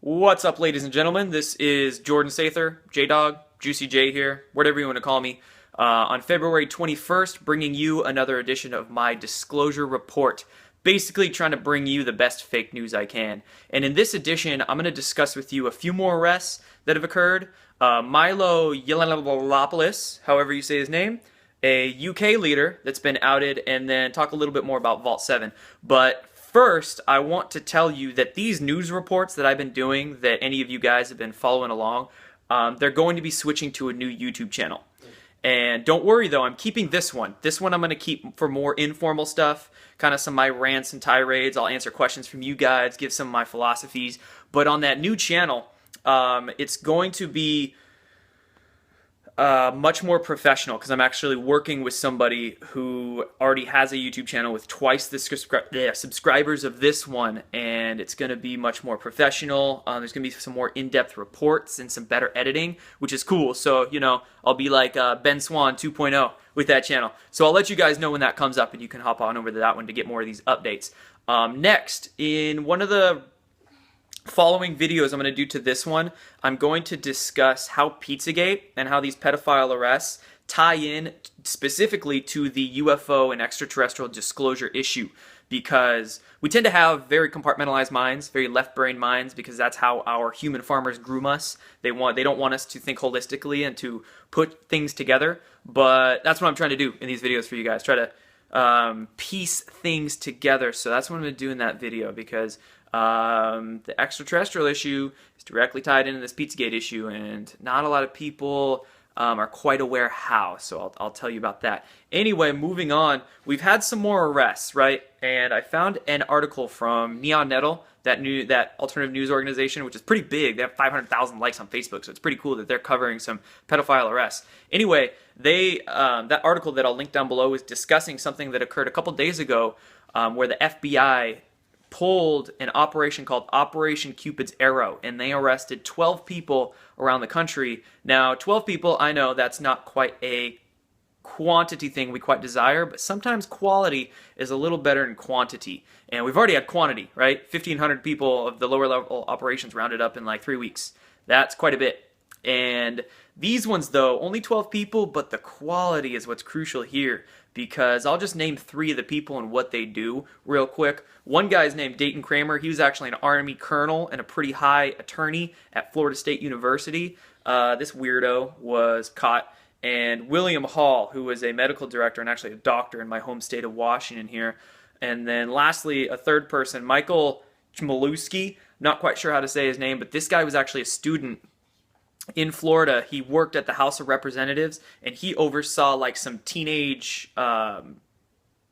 What's up, ladies and gentlemen? This is Jordan Sather, J-Dog, Juicy J here, whatever you want to call me, on February 21st, bringing you another edition of my disclosure report, basically trying to bring you the best fake news I can. And in this edition, I'm going to discuss with you a few more arrests that have occurred. Milo Yiannopoulos, however you say his name, a UK leader that's been outed, and then talk a little bit more about Vault 7. But first, I want to tell you that these news reports that I've been doing, that any of you guys have been following along, they're going to be switching to a new YouTube channel. And don't worry though, I'm keeping this one. This one I'm going to keep for more informal stuff, kind of some of my rants and tirades. I'll answer questions from you guys, give some of my philosophies. But on that new channel, it's going to be much more professional because I'm actually working with somebody who already has a YouTube channel with twice the subscribers of this one, and it's going to be much more professional. There's going to be some more in-depth reports and some better editing, which is cool. So, you know, I'll be like Ben Swan 2.0 with that channel. So I'll let you guys know when that comes up, and you can hop on over to that one to get more of these updates. Next, in one of the following videos I'm going to do to this one, I'm going to discuss how Pizzagate and how these pedophile arrests tie in specifically to the UFO and extraterrestrial disclosure issue, because we tend to have very compartmentalized minds, very left-brain minds, because that's how our human farmers groom us. They don't want us to think holistically and to put things together, but that's what I'm trying to do in these videos for you guys, try to piece things together. So that's what I'm going to do in that video, because the extraterrestrial issue is directly tied into this Pizzagate issue, and not a lot of people are quite aware how, so I'll tell you about that. Anyway, moving on, we've had some more arrests, right? And I found an article from Neon Nettle, that alternative news organization, which is pretty big. They have 500,000 likes on Facebook, so it's pretty cool that they're covering some pedophile arrests. Anyway, that article that I'll link down below is discussing something that occurred a couple days ago, where the FBI pulled an operation called Operation Cupid's Arrow, and they arrested 12 people around the country. Now, 12 people, I know that's not quite a quantity thing we quite desire, but sometimes quality is a little better than quantity. And we've already had quantity, right? 1,500 people of the lower level operations rounded up in like 3 weeks. That's quite a bit. And these ones, though, only 12 people, but the quality is what's crucial here, because I'll just name 3 of the people and what they do real quick. One guy's named Dayton Kramer. He was actually an Army colonel and a pretty high attorney at Florida State University. This weirdo was caught. And William Hall, who was a medical director and actually a doctor in my home state of Washington here. And then lastly, a third person, Michael Chmielewski. Not quite sure how to say his name, but this guy was actually a student in Florida. He worked at the House of Representatives, and he oversaw like some teenage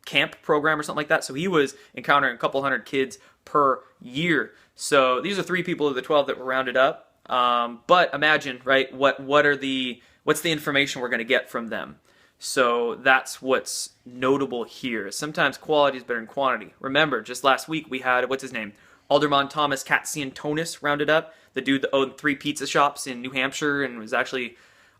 camp program or something like that. So he was encountering a couple hundred kids per year. So these are 3 people of the 12 that were rounded up. But imagine, right? What's the information we're going to get from them? So that's what's notable here. Sometimes quality is better than quantity. Remember, just last week we had, what's his name? Alderman Thomas Katziantonis rounded up, the dude that owned 3 pizza shops in New Hampshire and was actually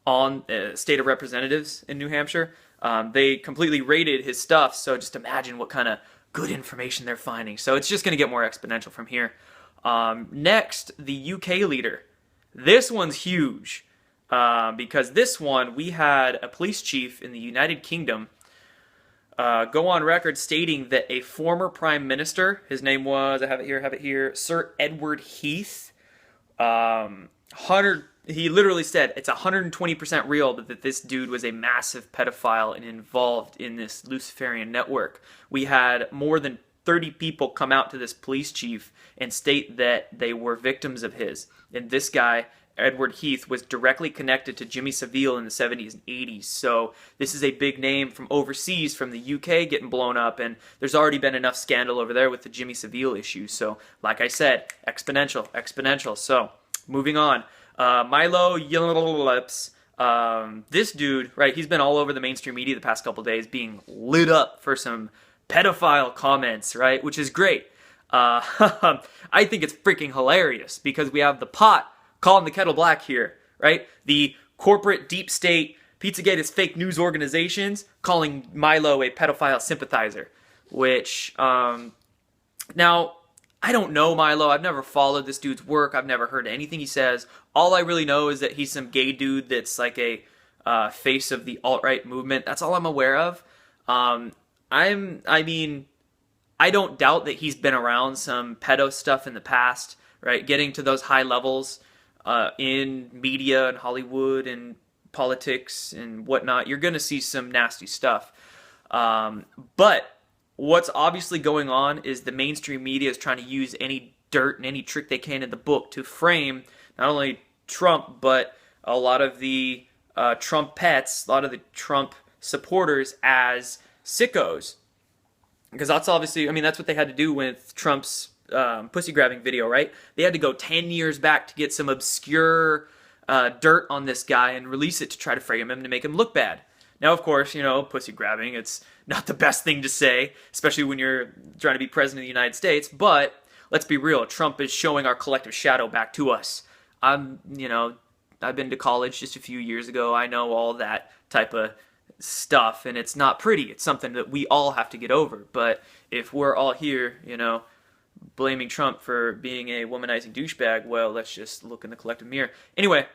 on State of Representatives in New Hampshire. They completely raided his stuff, so just imagine what kind of good information they're finding. So it's just going to get more exponential from here. Next, the UK leader. This one's huge, because this one, we had a police chief in the United Kingdom go on record stating that a former prime minister, his name was, I have it here, Sir Edward Heath, he literally said it's 120% real that this dude was a massive pedophile and involved in this Luciferian network. We had more than 30 people come out to this police chief and state that they were victims of his. And this guy, Edward Heath, was directly connected to Jimmy Savile in the 70s and 80s. So this is a big name from overseas, from the UK, getting blown up, and there's already been enough scandal over there with the Jimmy Savile issue. So like I said, exponential. So moving on. Milo Yiannopoulos, this dude, right, he's been all over the mainstream media the past couple days being lit up for some pedophile comments, right, which is great. I think it's freaking hilarious, because we have the pot calling the kettle black here, right? The corporate deep state Pizzagate is fake news organizations calling Milo a pedophile sympathizer, which now I don't know Milo. I've never followed this dude's work. I've never heard anything he says. All I really know is that he's some gay dude that's like a face of the alt-right movement. That's all I'm aware of. I mean, I don't doubt that he's been around some pedo stuff in the past, right? Getting to those high levels in media and Hollywood and politics and whatnot, you're going to see some nasty stuff. But what's obviously going on is the mainstream media is trying to use any dirt and any trick they can in the book to frame not only Trump, but a lot of the Trump pets, a lot of the Trump supporters as sickos. Because that's obviously, I mean, that's what they had to do with Trump's pussy grabbing video, right? They had to go 10 years back to get some obscure dirt on this guy and release it to try to frame him to make him look bad. Now, of course, you know, pussy grabbing, it's not the best thing to say, especially when you're trying to be president of the United States, but let's be real, Trump is showing our collective shadow back to us. You know, I've been to college just a few years ago. I know all that type of stuff, and it's not pretty. It's something that we all have to get over. But if we're all here, you know, blaming Trump for being a womanizing douchebag, well, let's just look in the collective mirror. Anyway,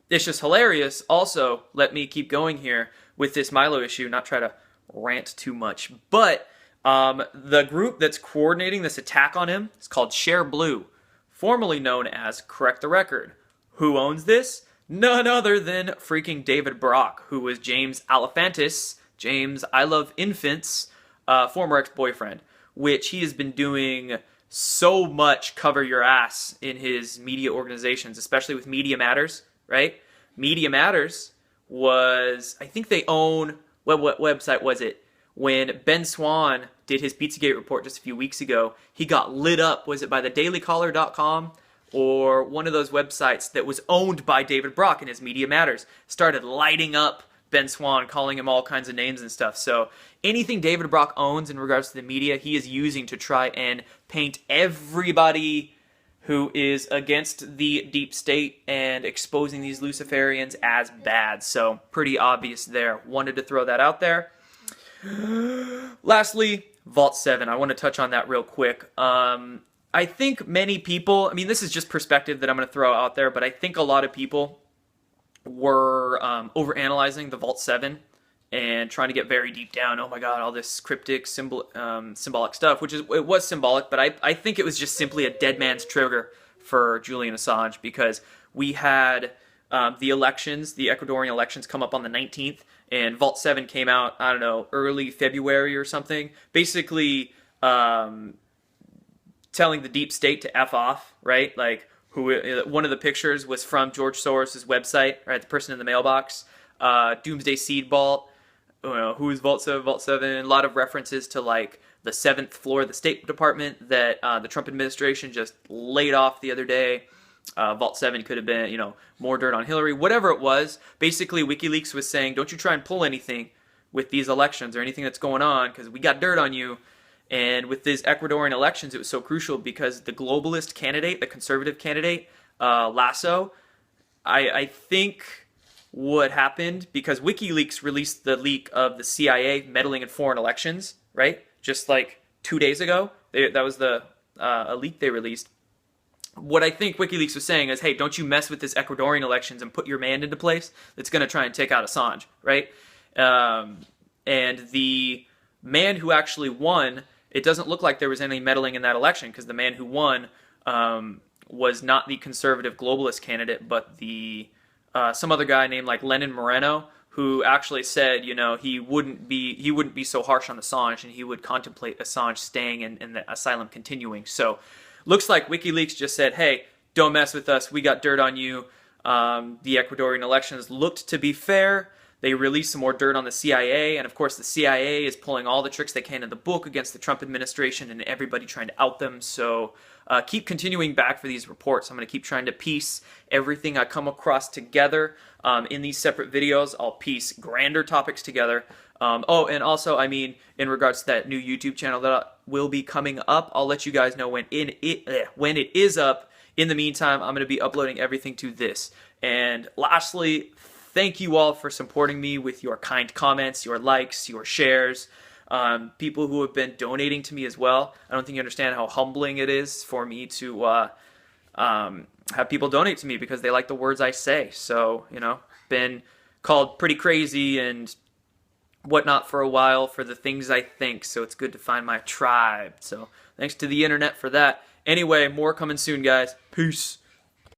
it's just hilarious. Also, let me keep going here with this Milo issue, not try to rant too much. But the group that's coordinating this attack on him is called Share Blue, formerly known as Correct the Record. Who owns this? None other than freaking David Brock, who was James Alefantis, James I Love Infants, former ex-boyfriend, which he has been doing so much cover your ass in his media organizations, especially with Media Matters, right? Media Matters was, I think they own, what website was it? When Ben Swan did his Pizzagate report just a few weeks ago, he got lit up. Was it by thedailycaller.com? Or one of those websites that was owned by David Brock and his Media Matters started lighting up Ben Swan, calling him all kinds of names and stuff. So anything David Brock owns in regards to the media, he is using to try and paint everybody who is against the deep state and exposing these Luciferians as bad. So pretty obvious there. Wanted to throw that out there. Lastly, Vault 7. I want to touch on that real quick. I think many people, I mean, this is just perspective that I'm going to throw out there, but I think a lot of people were overanalyzing the Vault 7 and trying to get very deep down. Oh my God, all this cryptic, symbolic stuff, which it was symbolic, but I think it was just simply a dead man's trigger for Julian Assange, because we had the elections, the Ecuadorian elections come up on the 19th, and Vault 7 came out, I don't know, early February or something, basically telling the deep state to F off, right? Like, one of the pictures was from George Soros' website, right? The person in the mailbox, Doomsday Seed Vault, you know, who is Vault 7, Vault 7, a lot of references to like the 7th floor of the State Department that the Trump administration just laid off the other day. Vault 7 could have been, you know, more dirt on Hillary, whatever it was. Basically, WikiLeaks was saying, don't you try and pull anything with these elections or anything that's going on, because we got dirt on you. And with these Ecuadorian elections, it was so crucial because the globalist candidate, the conservative candidate, Lasso, I think what happened, because WikiLeaks released the leak of the CIA meddling in foreign elections, right? Just like 2 days ago. That was a leak they released. What I think WikiLeaks was saying is, hey, don't you mess with this Ecuadorian elections and put your man into place that's going to try and take out Assange, right? And the man who actually won, it doesn't look like there was any meddling in that election, because the man who won was not the conservative globalist candidate, but the some other guy named like Lenin Moreno, who actually said, you know, he wouldn't be so harsh on Assange, and he would contemplate Assange staying and the asylum continuing. So looks like WikiLeaks just said, hey, don't mess with us. We got dirt on you. The Ecuadorian elections looked to be fair. They released some more dirt on the CIA, and of course the CIA is pulling all the tricks they can in the book against the Trump administration and everybody trying to out them. So keep continuing back for these reports. I'm going to keep trying to piece everything I come across together in these separate videos. I'll piece grander topics together. Oh, and also, I mean, in regards to that new YouTube channel that will be coming up, I'll let you guys know when it is up. In the meantime, I'm going to be uploading everything to this. And lastly, thank you all for supporting me with your kind comments, your likes, your shares. People who have been donating to me as well. I don't think you understand how humbling it is for me to have people donate to me because they like the words I say. So, been called pretty crazy and whatnot for a while for the things I think. So it's good to find my tribe. So thanks to the internet for that. Anyway, more coming soon, guys. Peace.